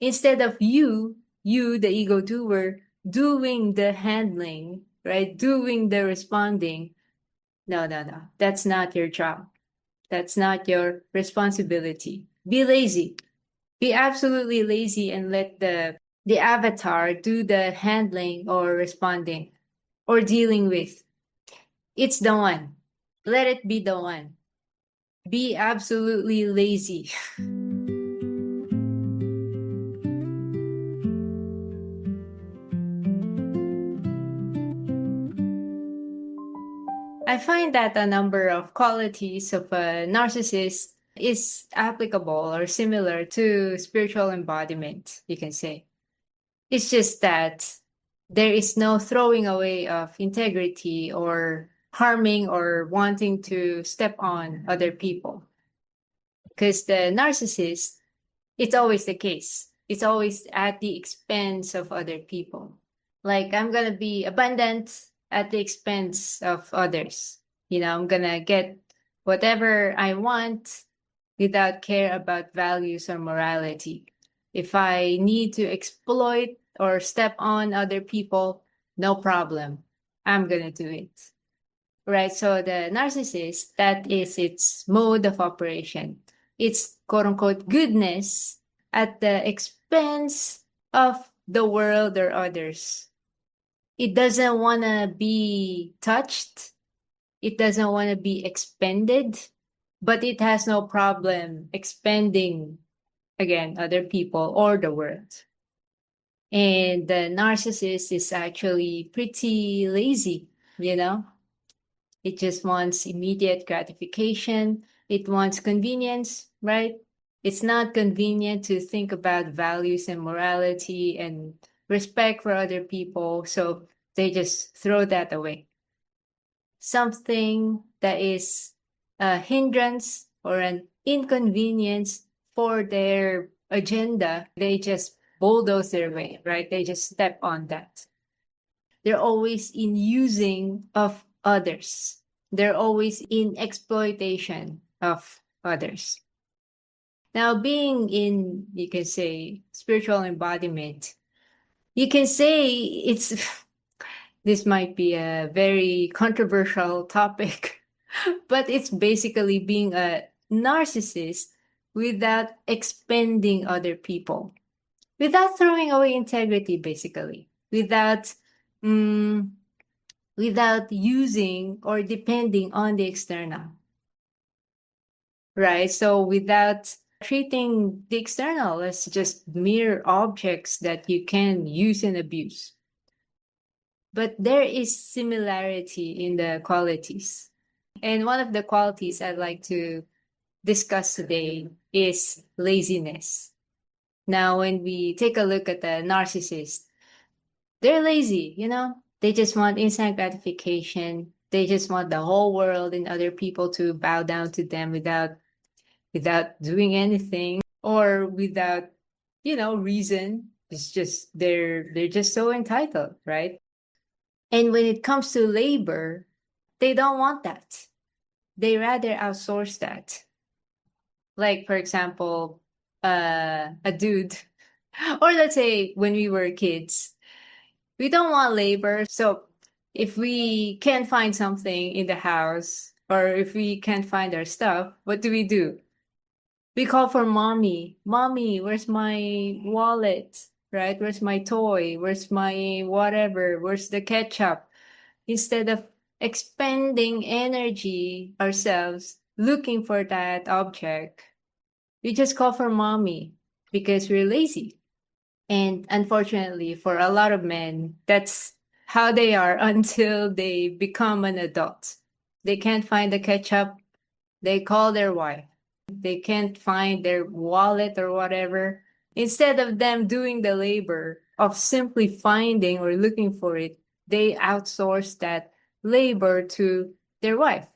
Instead of you, the ego doer, doing the handling, right? Doing the responding. No, no, no. That's not your job. That's not your responsibility. Be lazy. Be absolutely lazy and let the avatar do the handling or responding or dealing with. It's the one. Let it be the one. Be absolutely lazy. I find that a number of qualities of a narcissist is applicable or similar to spiritual embodiment, you can say. It's just that there is no throwing away of integrity or harming or wanting to step on other people. Because the narcissist, it's always the case. It's always at the expense of other people. Like, I'm going to be abundant at the expense of others. I'm going to get whatever I want without care about values or morality. If I need to exploit or step on other people, no problem. I'm going to do it. Right? So the narcissist, that is its mode of operation. It's quote unquote goodness at the expense of the world or others. It doesn't want to be touched. It doesn't want to be expended, but it has no problem expending, again, other people or the world. And the narcissist is actually pretty lazy, you know? It just wants immediate gratification. It wants convenience, right? It's not convenient to think about values and morality and respect for other people. So they just throw that away. Something that is a hindrance or an inconvenience for their agenda, they just bulldoze their way, right? They just step on that. They're always in using of others. They're always in exploitation of others. Now, being in, you can say, spiritual embodiment, you can say it's, this might be a very controversial topic, but it's basically being a narcissist without expending other people, without throwing away integrity, basically, mm, without using or depending on the external, right? So without treating the external as just mere objects that you can use and abuse. But there is similarity in the qualities. And one of the qualities I'd like to discuss today is laziness. Now, when we take a look at the narcissist, they're lazy, They just want instant gratification. They just want the whole world and other people to bow down to them without doing anything or without, reason. It's just they're just so entitled, right? And when it comes to labor, they don't want that. They rather outsource that. Like, for example, a dude, or let's say when we were kids, we don't want labor. So if we can't find something in the house or if we can't find our stuff, what do? We call for mommy. Mommy, where's my wallet? Right? Where's my toy? Where's my whatever? Where's the ketchup? Instead of expending energy ourselves looking for that object, we just call for mommy because we're lazy. And unfortunately, for a lot of men, that's how they are until they become an adult. They can't find the ketchup, they call their wife. They can't find their wallet or whatever. Instead of them doing the labor of simply finding or looking for it, they outsource that labor to their wife,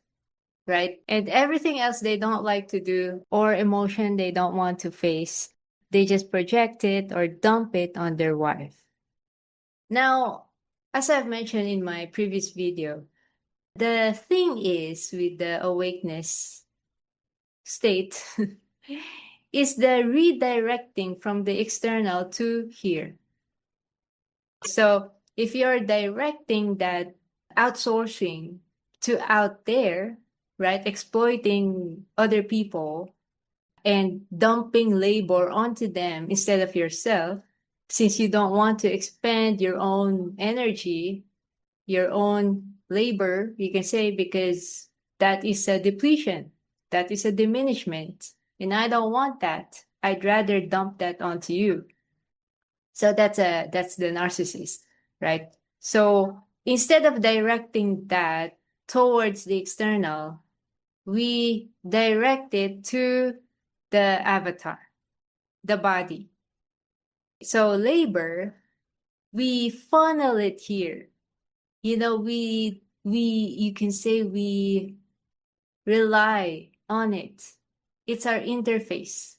right? And everything else they don't like to do or emotion they don't want to face, they just project it or dump it on their wife. Now, as I've mentioned in my previous video, the thing is with the awakeness state, is the redirecting from the external to here. So if you're directing that outsourcing to out there, right, exploiting other people and dumping labor onto them instead of yourself, since you don't want to expend your own energy, your own labor, you can say, because that is a depletion, that is a diminishment. And I don't want that. I'd rather dump that onto you. So that's the narcissist, right? So instead of directing that towards the external, we direct it to the avatar, the body. So labor, we funnel it here. You can say we rely on it. It's our interface.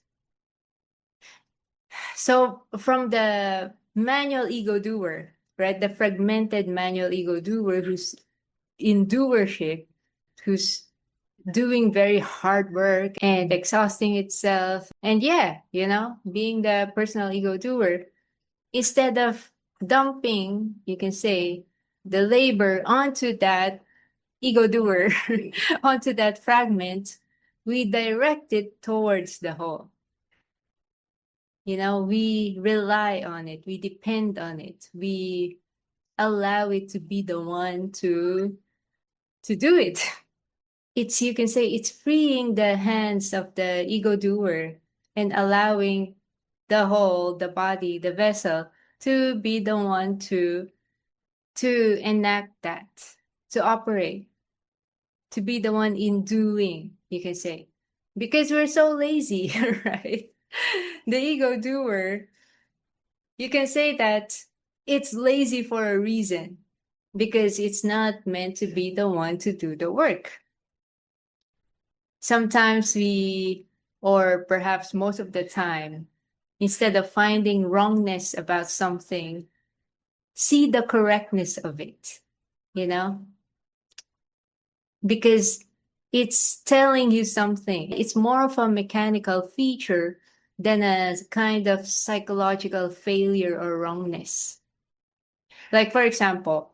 So from the manual ego doer, right? The fragmented manual ego doer who's in doership, who's doing very hard work and exhausting itself. And yeah, being the personal ego doer, instead of dumping, you can say, the labor onto that ego doer, onto that fragment, we direct it towards the whole. We rely on it, we depend on it, we allow it to be the one to do it. You can say it's freeing the hands of the ego doer and allowing the whole, the body, the vessel to be the one to enact that, to operate, to be the one in doing, you can say. Because we're so lazy, right? The ego doer, you can say that it's lazy for a reason, because it's not meant to be the one to do the work. Sometimes or perhaps most of the time, instead of finding wrongness about something, see the correctness of it, you know? Because it's telling you something. It's more of a mechanical feature than a kind of psychological failure or wrongness. Like, for example,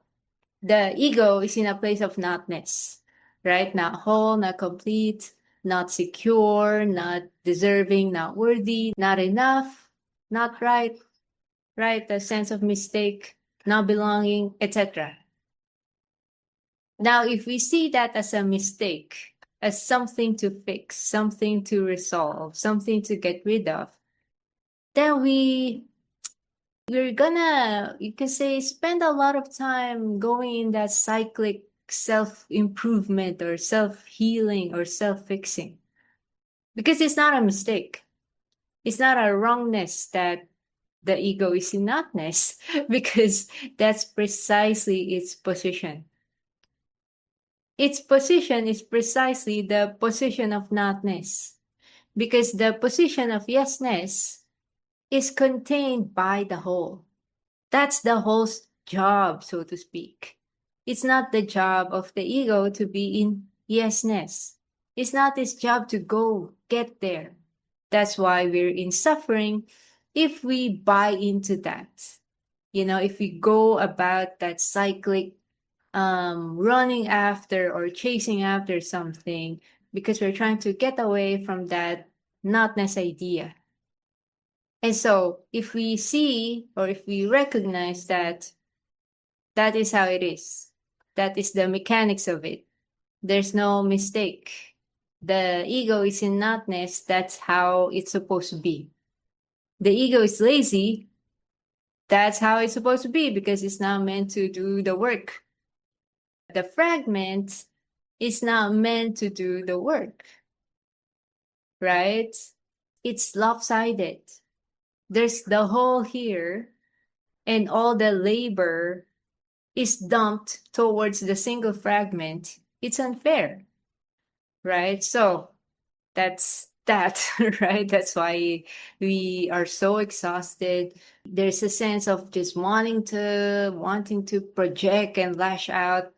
the ego is in a place of notness, right? Not whole, not complete, not secure, not deserving, not worthy, not enough, not right, right? A sense of mistake, not belonging, etc. Now, if we see that as a mistake, as something to fix, something to resolve, something to get rid of, then we're gonna, you can say, spend a lot of time going in that cyclic self-improvement or self-healing or self-fixing. Because it's not a mistake. It's not a wrongness that the ego is in notness, because that's precisely its position. Its position is precisely the position of notness, because the position of yesness is contained by the whole. That's the whole's job, so to speak. It's not the job of the ego to be in yesness. It's not its job to go get there. That's why we're in suffering if we buy into that. If we go about that cyclic running after or chasing after something because we're trying to get away from that notness idea. And so if we see or if we recognize that that is how it is, that is the mechanics of it, there's no mistake. The ego is in notness, that's how it's supposed to be. The ego is lazy, that's how it's supposed to be, because it's not meant to do the work. The fragment is not meant to do the work, right? It's lopsided. There's the whole here, and all the labor is dumped towards the single fragment. It's unfair, right? So that's that, right? That's why we are so exhausted. There's a sense of just wanting to project and lash out,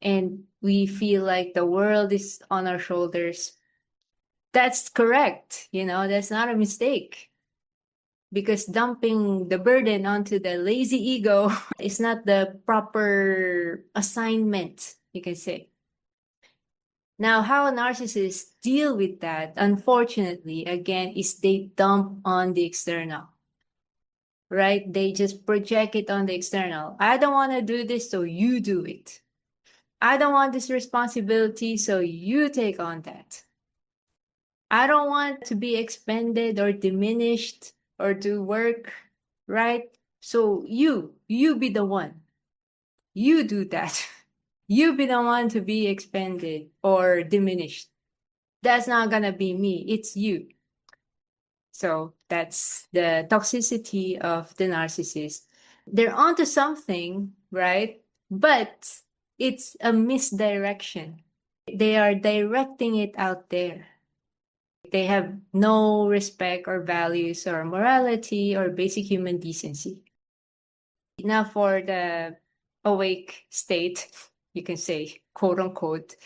and we feel like the world is on our shoulders. That's correct. That's not a mistake. Because dumping the burden onto the lazy ego is not the proper assignment, you can say. Now, how narcissists deal with that, unfortunately, again, is they dump on the external, right? They just project it on the external. I don't want to do this, so you do it. I don't want this responsibility, so you take on that. I don't want to be expended or diminished or do work, right? So you be the one. You do that. You be the one to be expended or diminished. That's not gonna be me. It's you. So that's the toxicity of the narcissist. They're onto something, right? But it's a misdirection. They are directing it out there. They have no respect or values or morality or basic human decency. Now, for the awake state, you can say, quote unquote,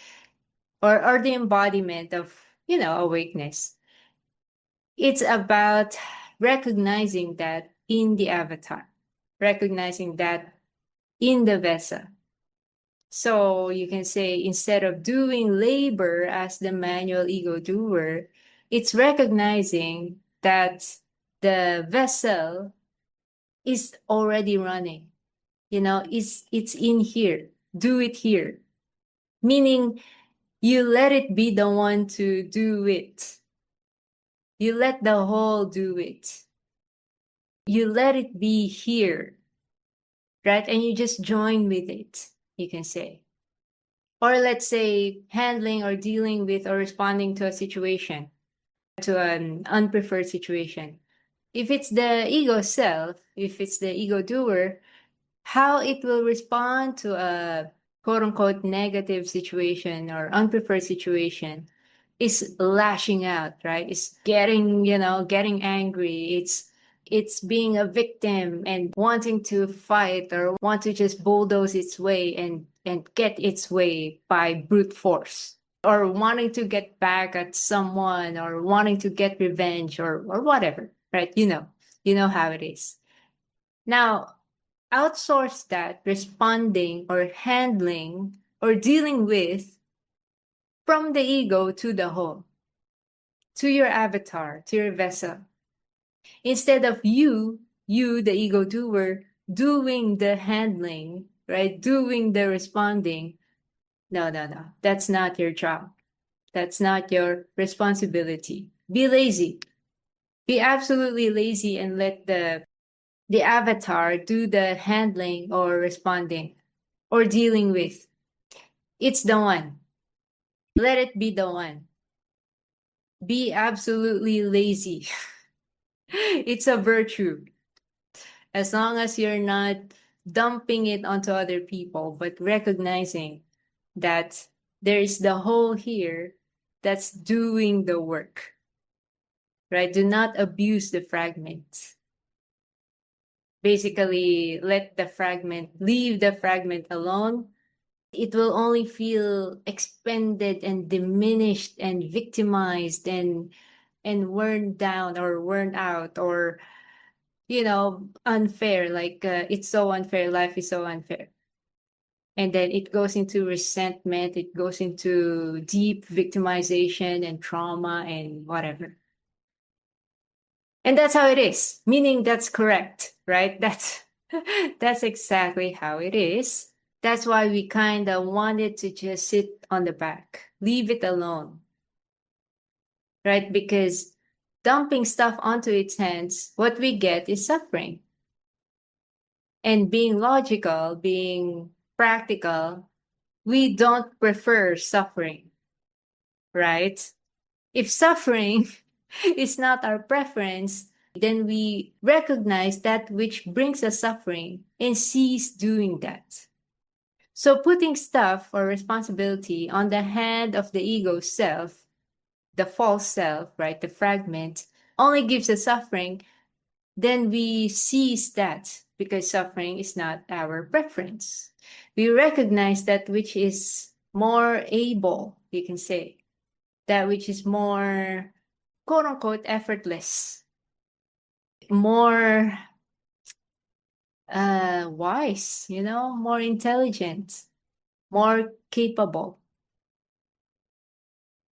or the embodiment of, awakeness. It's about recognizing that in the avatar, recognizing that in the vessel. So you can say, instead of doing labor as the manual ego doer, it's recognizing that the vessel is already running. It's in here. Do it here. Meaning you let it be the one to do it. You let the whole do it. You let it be here, right? And you just join with it, you can say. Or let's say handling or dealing with or responding to a situation, to an unpreferred situation. If it's the ego self, if it's the ego doer, how it will respond to a quote unquote negative situation or unpreferred situation is lashing out, right? It's getting angry. It's being a victim and wanting to fight or want to just bulldoze its way and get its way by brute force, or wanting to get back at someone, or wanting to get revenge, or whatever, right? You know how it is. Now, outsource that responding or handling or dealing with from the ego to the whole, to your avatar, to your vessel. Instead of you, the ego doer, doing the handling, right? Doing the responding. No, no, no. That's not your job. That's not your responsibility. Be lazy. Be absolutely lazy and let the avatar do the handling or responding or dealing with. It's the one. Let it be the one. Be absolutely lazy. It's a virtue. As long as you're not dumping it onto other people, but recognizing that there is the whole here that's doing the work, right? Do not abuse the fragment. Basically, leave the fragment alone. It will only feel expended and diminished and victimized and worn down or worn out, or unfair, like it's so unfair, life is so unfair. And then it goes into resentment, it goes into deep victimization and trauma and whatever. And that's how it is, meaning that's correct, right? That's exactly how it is. That's why we kind of wanted to just sit on the back, leave it alone, right? Because dumping stuff onto its hands, what we get is suffering. And being logical, being practical, we don't prefer suffering, right? If suffering is not our preference, then we recognize that which brings us suffering and cease doing that. So putting stuff or responsibility on the hand of the ego self, the false self, right, the fragment, only gives us suffering, then we cease that because suffering is not our preference. We recognize that which is more able, you can say, that which is more, quote unquote, effortless, more wise, more intelligent, more capable.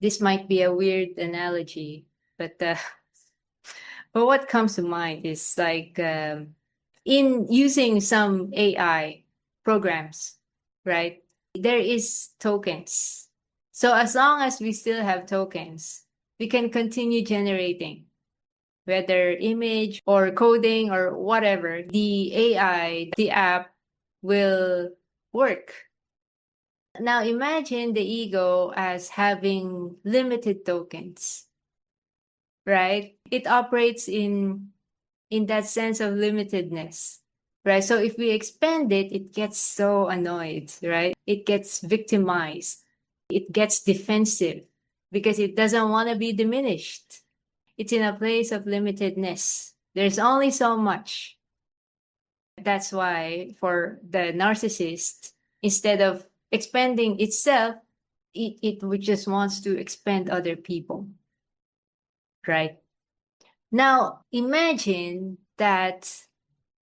This might be a weird analogy, but but what comes to mind is like, in using some AI programs, right? There is tokens. So as long as we still have tokens, we can continue generating, whether image or coding or whatever. The AI, the app will work. Now imagine the ego as having limited tokens, right? It operates in that sense of limitedness, right? So if we expand it, it gets so annoyed, right? It gets victimized. It gets defensive because it doesn't want to be diminished. It's in a place of limitedness. There's only so much. That's why for the narcissist, instead of expanding itself, it just wants to expand other people, right? Now, imagine that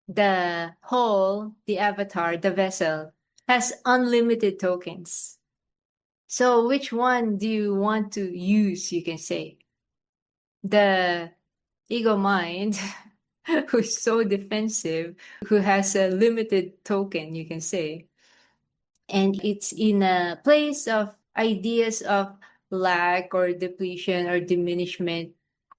the whole, the avatar, the vessel, has unlimited tokens. So which one do you want to use, you can say? The ego mind, who's so defensive, who has a limited token, you can say. And it's in a place of ideas of lack or depletion or diminishment.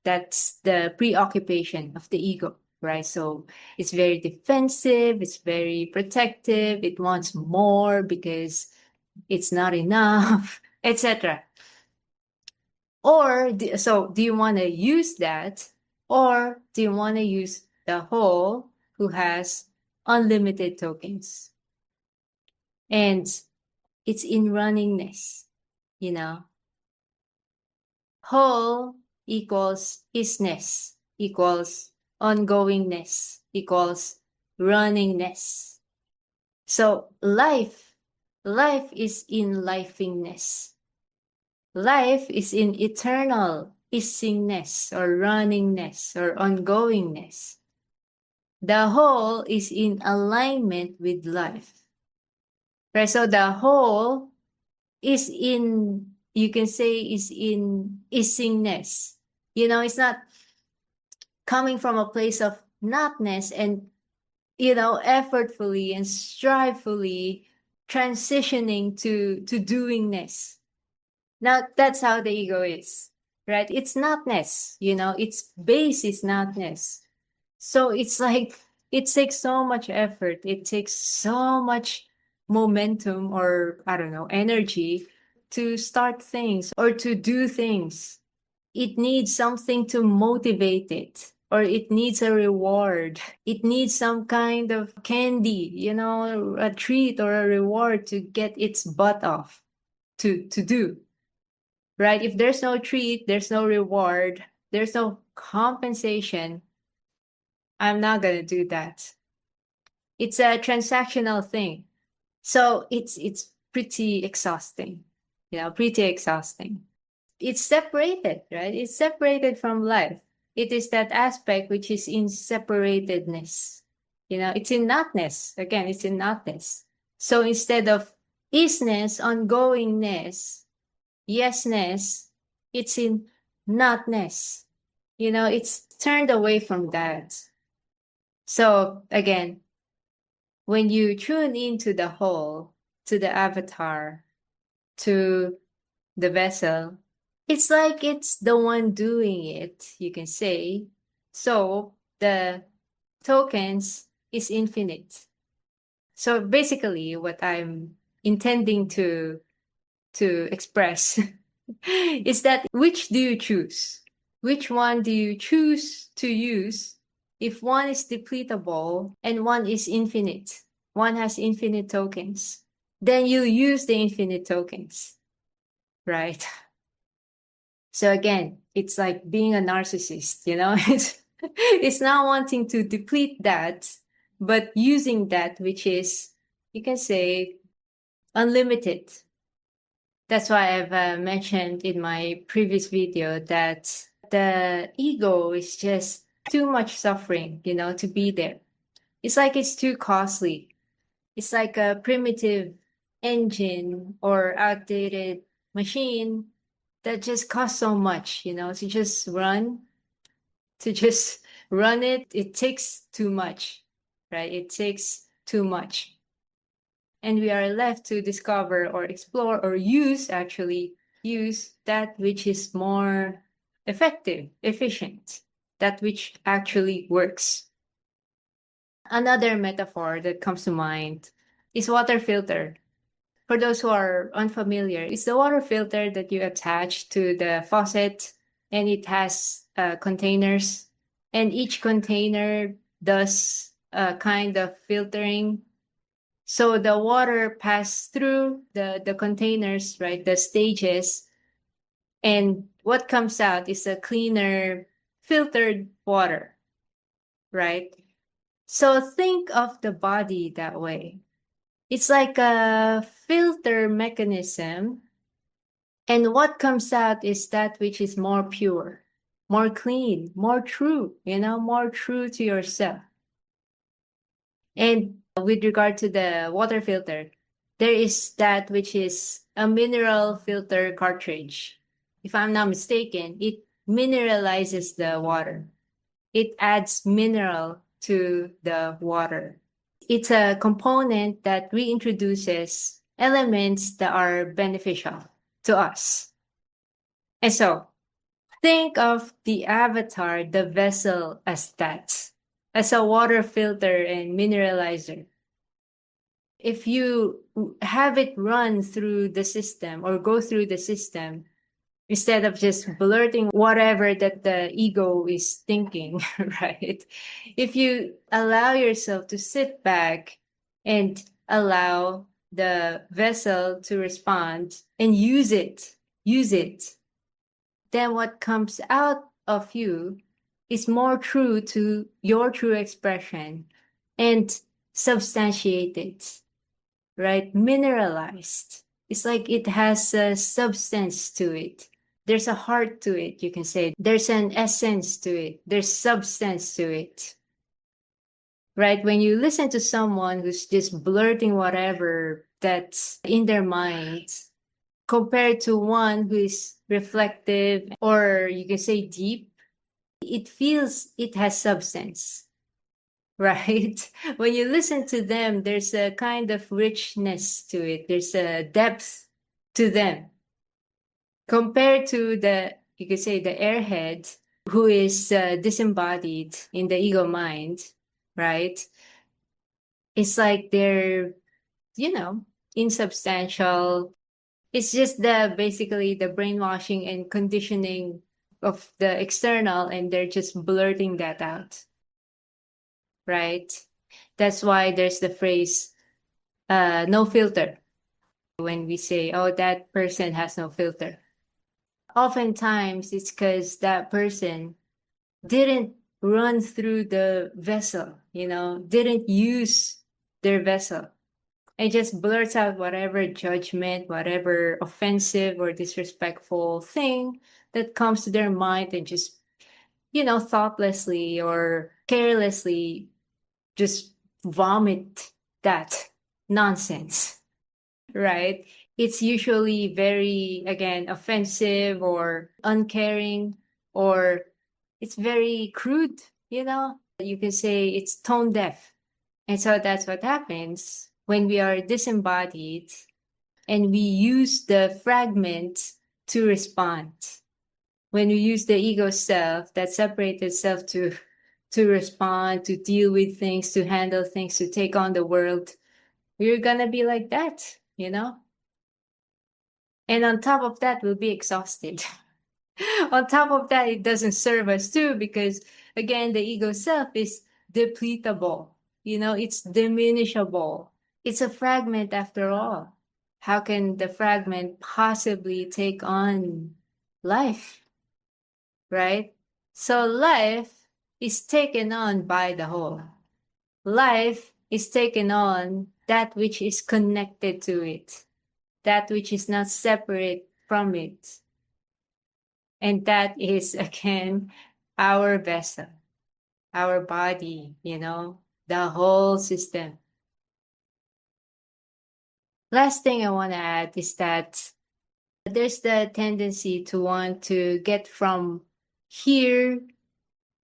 That's the preoccupation of the ego, right? So it's very defensive, it's very protective, it wants more because it's not enough, etc. Or so do you want to use that, or do you want to use the whole who has unlimited tokens? And it's in runningness, you know. Whole equals isness, equals ongoingness, equals runningness. So life is in lifingness. Life is in eternal isingness or runningness or ongoingness. The whole is in alignment with life. Right? So the whole is in, you can say, is in isingness. It's not coming from a place of notness and, effortfully and strivefully transitioning to doingness. Now, that's how the ego is, right? It's notness, its base is notness. So it's like, it takes so much effort. It takes so much momentum or, I don't know, energy to start things or to do things. It needs something to motivate it, or it needs a reward. It needs some kind of candy, a treat or a reward to get its butt off to do, right? If there's no treat, there's no reward, there's no compensation, I'm not going to do that. It's a transactional thing. So it's pretty exhausting, pretty exhausting. It's separated, right? It's separated from life. It is that aspect which is in separatedness. It's in notness. Again, it's in notness. So instead of isness, ongoingness, yesness, it's in notness. It's turned away from that. So again, when you tune into the whole, to the avatar, to the vessel, it's like it's the one doing it, you can say. So the tokens is infinite. So basically what I'm intending to express is that, which do you choose? Which one do you choose to use if one is depletable and one is infinite? One has infinite tokens. Then you use the infinite tokens, right? So again, it's like being a narcissist, it's not wanting to deplete that, but using that which is, you can say, unlimited. That's why I've mentioned in my previous video that the ego is just too much suffering, to be there. It's like it's too costly. It's like a primitive engine or outdated machine that just costs so much, to just run, to just run it. It takes too much, right? It takes too much. And we are left to discover or explore or use that which is more effective, efficient, that which actually works. Another metaphor that comes to mind is water filter. For those who are unfamiliar, it's the water filter that you attach to the faucet, and it has containers, and each container does a kind of filtering. So the water passes through the containers, right? The stages, and what comes out is a cleaner, filtered water, right? So think of the body that way. It's like a filter mechanism, and what comes out is that which is more pure, more clean, more true, more true to yourself. And with regard to the water filter, there is that which is a mineral filter cartridge. If I'm not mistaken, it mineralizes the water. It adds mineral to the water. It's a component that reintroduces elements that are beneficial to us. And so think of the avatar, the vessel, as that, as a water filter and mineralizer. If you have it run through the system or go through the system, instead of just blurting whatever that the ego is thinking, right? If you allow yourself to sit back and allow the vessel to respond and use it, then what comes out of you is more true to your true expression and substantiated, right? Mineralized. It's like it has a substance to it. There's a heart to it, you can say. There's an essence to it. There's substance to it, right? When you listen to someone who's just blurting whatever that's in their mind, compared to one who is reflective, or you can say deep, it feels it has substance, right? When you listen to them, there's a kind of richness to it. There's a depth to them compared to you could say, the airhead who is disembodied in the ego mind, right? It's like they're, insubstantial. It's just basically the brainwashing and conditioning of the external, and they're just blurting that out, right? That's why there's the phrase, no filter, when we say, oh, that person has no filter. Oftentimes, it's because that person didn't run through the vessel, didn't use their vessel, and just blurts out whatever judgment, whatever offensive or disrespectful thing that comes to their mind, and just, thoughtlessly or carelessly just vomit that nonsense, right? It's usually very, again, offensive or uncaring, or it's very crude, You can say it's tone deaf. And so that's what happens when we are disembodied and we use the fragment to respond. When we use the ego self, that separated self, to respond, to deal with things, to handle things, to take on the world, we're gonna be like that, And on top of that, we'll be exhausted. On top of that, it doesn't serve us too, because again, the ego self is depletable. It's diminishable. It's a fragment after all. How can the fragment possibly take on life, right? So life is taken on by the whole. Life is taken on that which is connected to it. that which is not separate from it. And that is, again, our vessel, our body, the whole system. Last thing I want to add is that there's the tendency to want to get from here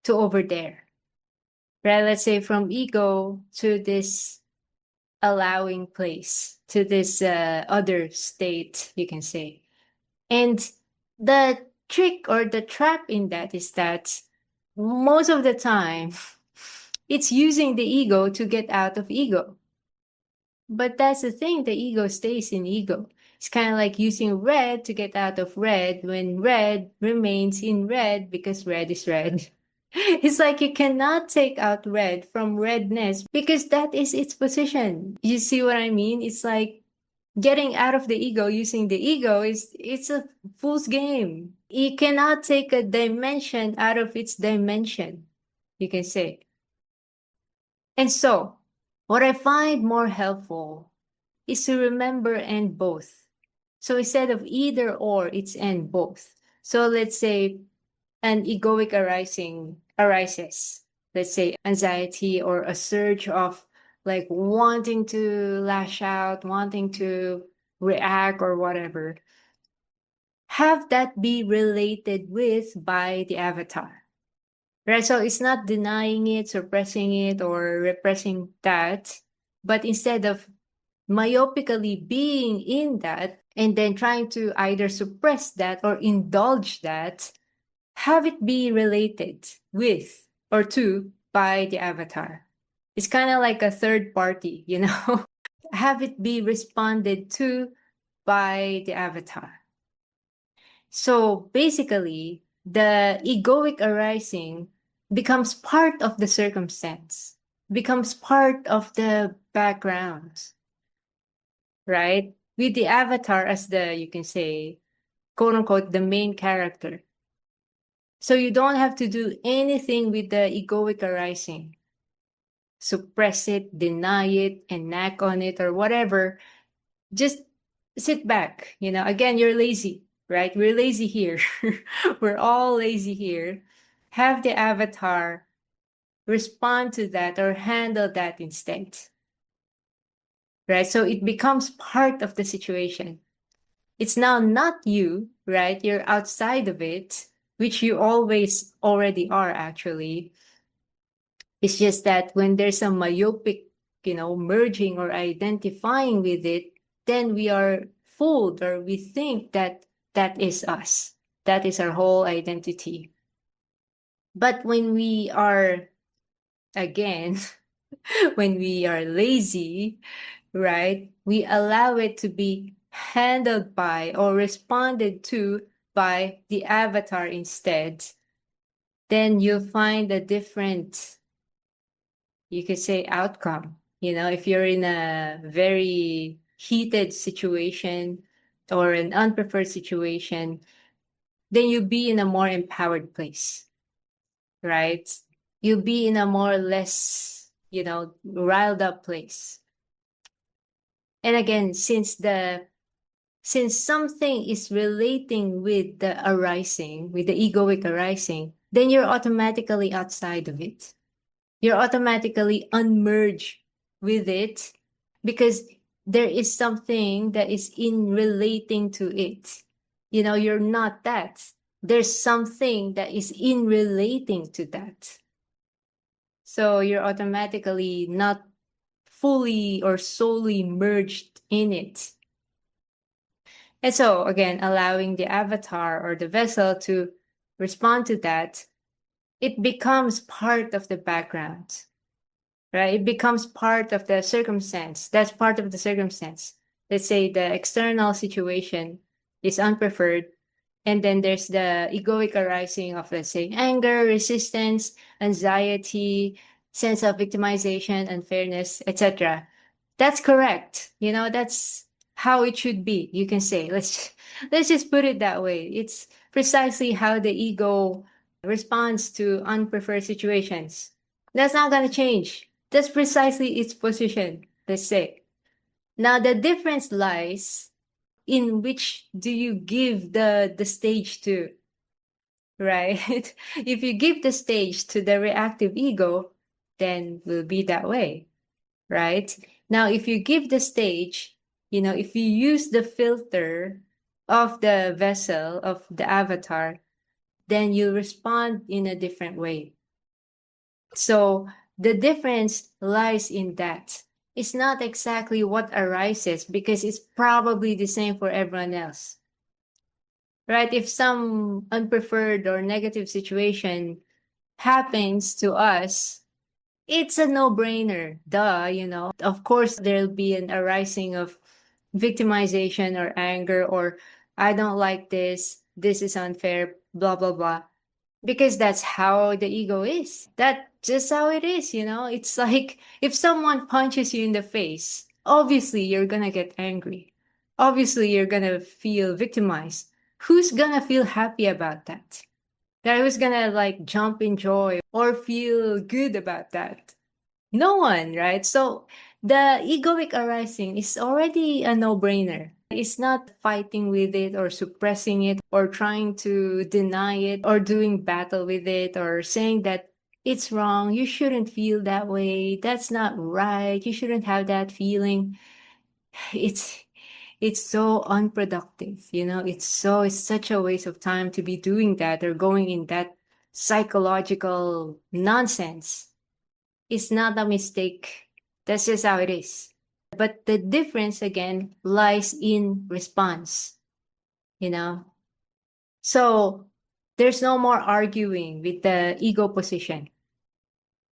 to over there, right? Let's say from ego to this allowing place, to this other state, you can say. And the trick or the trap in that is that most of the time, it's using the ego to get out of ego. But that's the thing, the ego stays in ego. It's kind of like using red to get out of red when red remains in red because red is red. It's like you cannot take out red from redness because that is its position. You see what I mean? It's like getting out of the ego using the ego it's a fool's game. You cannot take a dimension out of its dimension, you can say. And so, what I find more helpful is to remember and both. So instead of either or, it's and both. So let's say an egoic arising arises. Let's say anxiety or a surge of like wanting to lash out, wanting to react or whatever. Have that be related with by the avatar. Right? So it's not denying it, suppressing it, or repressing that, but instead of myopically being in that and then trying to either suppress that or indulge that, have it be related with or to by the avatar. It's kind of like a third party, have it be responded to by the avatar. So basically, the egoic arising becomes part of the circumstance, becomes part of the background, right? With the avatar as you can say, quote unquote, the main character. So you don't have to do anything with the egoic arising. Suppress it, deny it, and nag on it or whatever. Just sit back. Again, you're lazy, right? We're lazy here. We're all lazy here. Have the avatar respond to that or handle that instead. Right? So it becomes part of the situation. It's now not you, right? You're outside of it, which you always already are actually. It's just that when there's a myopic, merging or identifying with it, then we are fooled or we think that that is us. That is our whole identity. But when we are, again, when we are lazy, right, we allow it to be handled by or responded to by the avatar instead, then you'll find a different, you could say, outcome. If you're in a very heated situation or an unpreferred situation, then you'll be in a more empowered place, right? You'll be in a more or less, riled up place. And again, since something is relating with the arising, with the egoic arising, then you're automatically outside of it. You're automatically unmerged with it because there is something that is in relating to it. You're not that. There's something that is in relating to that. So you're automatically not fully or solely merged in it. And so, again, allowing the avatar or the vessel to respond to that, it becomes part of the background, right? It becomes part of the circumstance. That's part of the circumstance. Let's say the external situation is unpreferred, and then there's the egoic arising of, let's say, anger, resistance, anxiety, sense of victimization, unfairness, etc. That's correct. That's how it should be. You can say, let's just put it that way. It's precisely how the ego responds to unpreferred situations. That's not going to change. That's precisely its position, let's say. Now, the difference lies in which do you give the stage to, right? If you give the stage to the reactive ego, then will be that way, right? Now, if you give the stage, if you use the filter of the vessel, of the avatar, then you respond in a different way. So the difference lies in that. It's not exactly what arises because it's probably the same for everyone else. Right? If some unpreferred or negative situation happens to us, it's a no-brainer. Duh. Of course, there'll be an arising of victimization or anger or I don't like this. This is unfair, blah, blah, blah. Because that's how the ego is. That's just how it is. It's like if someone punches you in the face, obviously you're gonna get angry. Obviously you're gonna feel victimized. Who's gonna feel happy about that? That who's gonna like jump in joy or feel good about that? No one, right? So the egoic arising is already a no-brainer. It's not fighting with it or suppressing it or trying to deny it or doing battle with it or saying that it's wrong. You shouldn't feel that way. That's not right. You shouldn't have that feeling. It's it's so unproductive. It's such a waste of time to be doing that or going in that psychological nonsense. It's not a mistake. That's just how it is. But the difference again lies in response, you know? So there's no more arguing with the ego position,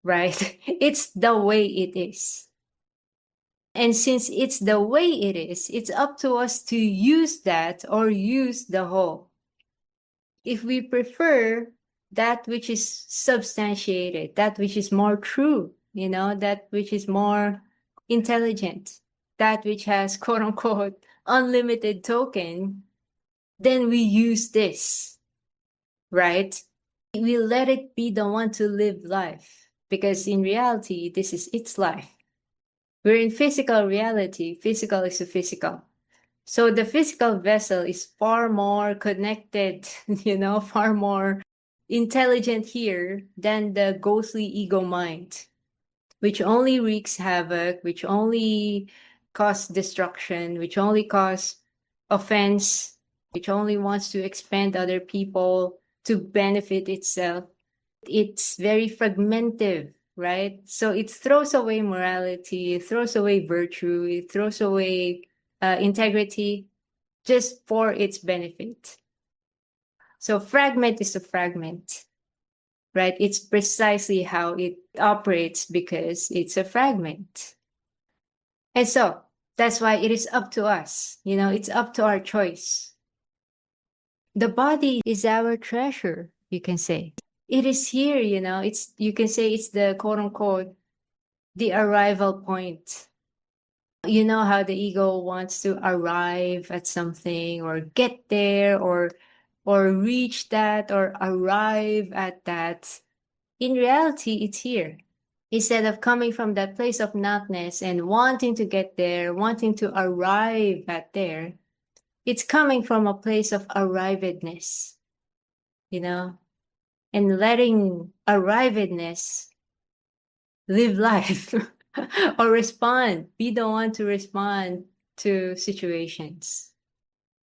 right? It's the way it is. And since it's the way it is, it's up to us to use that or use the whole. If we prefer that which is substantiated, that which is more true, that which is more intelligent, that which has quote unquote unlimited token, then we use this, right? We let it be the one to live life because in reality, this is its life. We're in physical reality. Physical is a physical. So the physical vessel is far more connected, far more intelligent here than the ghostly ego mind, which only wreaks havoc, which only causes destruction, which only causes offense, which only wants to expand other people to benefit itself. It's very fragmentive, right? So it throws away morality, it throws away virtue, it throws away integrity just for its benefit. So fragment is a fragment, right? It's precisely how it operates because it's a fragment. And so that's why it is up to us. It's up to our choice. The body is our treasure, you can say. It is here, you can say it's the quote unquote, the arrival point. You know how the ego wants to arrive at something or get there or reach that or arrive at that. In reality, it's here. Instead of coming from that place of notness and wanting to get there, wanting to arrive at there, it's coming from a place of arrivedness, you know, and letting arrivedness live life or respond, be the one to respond to situations.